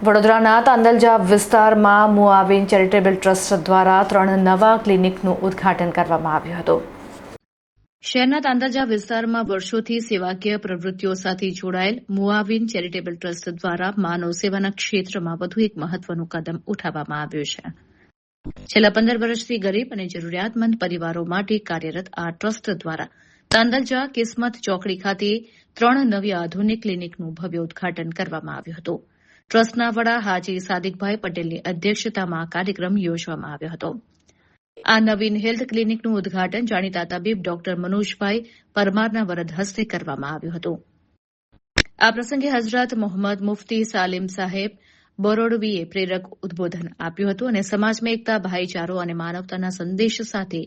વડોદરાના તાંદલજા વિસ્તારમાં મુઆવિન charitable trust દ્વારા 3 નવા ક્લિનિકનું ઉદ્ઘાટન કરવામાં આવ્યું હતું। શહેરના તાંદલજા વિસ્તારમાં વર્ષોથી સેવાકીય પ્રવૃત્તિઓ સાથે જોડાયેલ મુઆવિન ચેરિટેબલ ટ્રસ્ટ દ્વારા માનવ સેવાના ક્ષેત્રમાં વધુ એક મહત્વનું કદમ ઉઠાવવામાં આવ્યું છે। છેલ્લા 15 વર્ષથી ગરીબ અને જરૂરિયાતમંદ પરિવારો માટે કાર્યરત આ ટ્રસ્ટ દ્વારા તાંદલજા કિસ્મત ચોકડી ખાતે 3 નવી આધુનિક ક્લિનિકનું ભવ્ય ઉદ્ઘાટન કરવામાં આવ્યું હતું। ટ્રસ્ટના વડા હાજી સાદિકભાઈ પટેલની અધ્યક્ષતામાં આ કાર્યક્રમ યોજવામાં આવ્યો હતો। આ નવીન હેલ્થ ક્લિનિકનું ઉદ્ઘાટન જાણીતા તબીબ ડોક્ટર મનોજભાઈ પરમારના વરદ હસ્તે કરવામાં આવ્યું હતું। આ પ્રસંગે હઝરત મોહમ્મદ મુફતી સાલિમ સાહેબ બરોડવીએ પ્રેરક ઉદબોધન આપ્યું હતું અને સમાજમાં એકતા, ભાઈચારો અને માનવતાના સંદેશ સાથે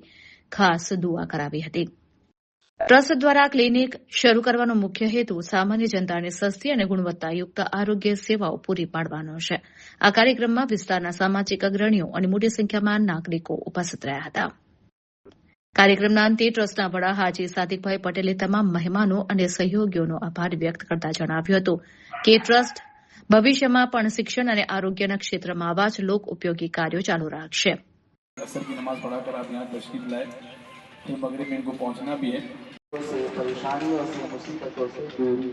ખાસ દુઆ કરાવી હતી। ટ્રસ્ટ દ્વારા આ ક્લિનિક શરૂ કરવાનો મુખ્ય હેતુ સામાન્ય જનતાને સસ્તી અને ગુણવત્તાયુક્ત આરોગ્ય સેવાઓ પૂરી પાડવાનો છે। આ કાર્યક્રમમાં વિસ્તારના સામાજિક અગ્રણીઓ અને મોટી સંખ્યામાં નાગરિકો ઉપસ્થિત રહ્યા હતા। કાર્યક્રમના અંતે ટ્રસ્ટના વડા હાજી સાદિકભાઈ પટેલે તમામ મહેમાનો અને સહયોગીઓનો આભાર વ્યક્ત કરતા જણાવ્યું હતું કે ટ્રસ્ટ ભવિષ્યમાં પણ શિક્ષણ અને આરોગ્યના ક્ષેત્રમાં આવા જ લોક ઉપયોગી કાર્યો ચાલુ રાખશે। मगरिब में इनको पहुंचना भी है से परेशानियों से मुसीबतों से दूरी।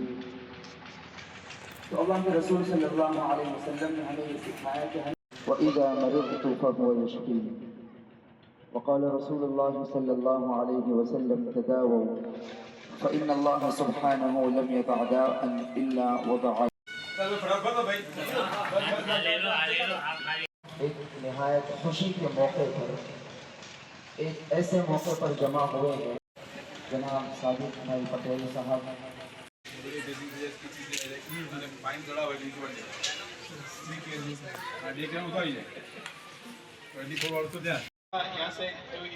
तो अल्लाह के रसूल सल्लल्लाहु अलैहि वसल्लम ने हमें ये सिखाया कि वइदा मरिदतु फहुव यशफी वक़ाल रसूलुल्लाह सल्लल्लाहु अलैहि वसल्लम तदावू فإن الله سبحانه لم यदع दाअन इल्ला वदअ। एक निहायत खुशी के मौके पर एक ऐसे मौके पर जमा हुए हैं जनाब सादिक भाई पटेल साहब यहाँ से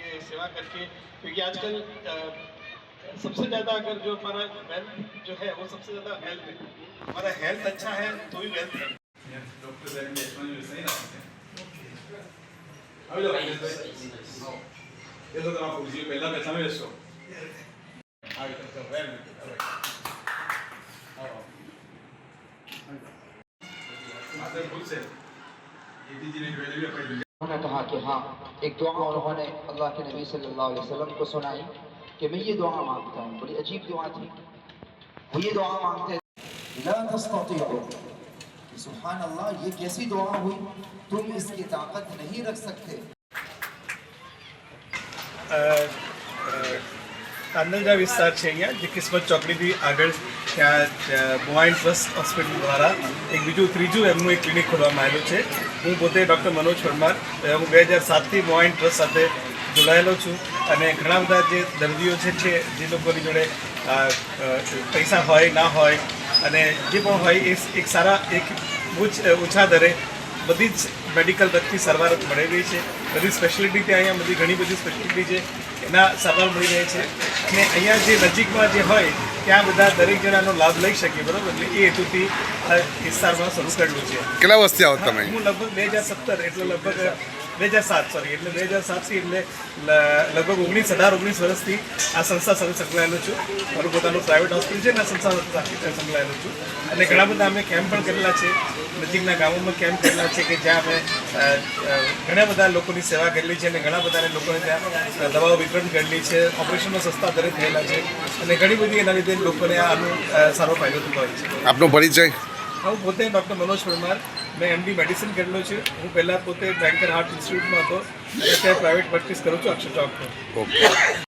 ये सेवा करके, क्योंकि आजकल सबसे ज़्यादा अगर जो हमारा वेल्थ जो है वो सबसे ज़्यादा हेल्थ है। हमारा हेल्थ अच्छा है तो ही वेल्थ है। Eso te va a producir pela pensando eso. उन्होंने कहा कि हाँ, एक दुआ उन्होंने अल्लाह के नबी सल्लल्लाहु अलैहि वसल्लम को सुनाई कि मैं ये दुआ मांगता हूँ। बड़ी अजीब दुआ थी। वो ये दुआ मांगते ला तस्ततीउ, सुभान अल्लाह, ये कैसी दुआ हुई, तुम इसकी ताकत नहीं रख सकते। તાંદલજા વિસ્તાર છે અહીંયા જે કિસ્મત ચોકડીથી આગળ ત્યાં મુઆવિન ટ્રસ્ટ હોસ્પિટલ દ્વારા એક બીજું ત્રીજું એમનું એક ક્લિનિક ખોલવામાં આવેલું છે। હું પોતે ડૉક્ટર મનોજ પરમાર, હું 2007થી મુઆવિન ટ્રસ્ટ સાથે જોડાયેલો છું અને ઘણા બધા જે દર્દીઓ છે જે લોકોની જોડે પૈસા હોય ના હોય અને જે પણ હોય એ એક સારા એક બહુ જ ઓછા દરે બધી જ મેડિકલ લગતી સારવાર મળી રહી છે। બધી સ્પેશિયાલિટી ત્યાં અહીંયા બધી ઘણી બધી સ્પેશિયાલિટી છે એના સારવાર મળી રહે છે અને અહીંયા જે નજીકમાં જે હોય ત્યાં બધા દરેક જણાનો લાભ લઈ શકીએ, બરાબર। એટલે એ હેતુથી આ વિસ્તારમાં શરૂ કરેલું છે। કેટલા વર્ષથી આવો તમે? હું લગભગ 2017 એટલે લગભગ 2007 સોરી એટલે 2007થી એટલે લગભગ 19 વર્ષથી આ સંસ્થા સાથે સંકળાયેલો છું। મારું પોતાનું પ્રાઇવેટ હોસ્પિટલ છે ને આ સંસ્થા સાથે સંકળાયેલો છું અને ઘણા બધા અમે કેમ્પ પણ કરેલા છે, નજીકના ગામોમાં કેમ્પ કરેલા છે કે જ્યાં અમે ઘણા બધા લોકોની સેવા કરેલી છે અને ઘણા બધા લોકોને ત્યાં દવાઓ વિતરણ કરેલી છે, ઓપરેશનો સસ્તા દરે થયેલા છે અને ઘણી બધી એના લીધે લોકોને આનો સારો ફાયદો થતો હોય છે। આપનો પરિચય? હું પોતે ડૉક્ટર મનોજ પરમાર, મેં MD મેડિસિન કરેલો છે। હું પહેલાં પોતે બેન્કર હાર્ટ ઇન્સ્ટિટ્યૂટમાં હતો અને ત્યાં પ્રાઇવેટ પ્રેક્ટિસ કરું છું અક્ષર ચોક પર। ઓકે।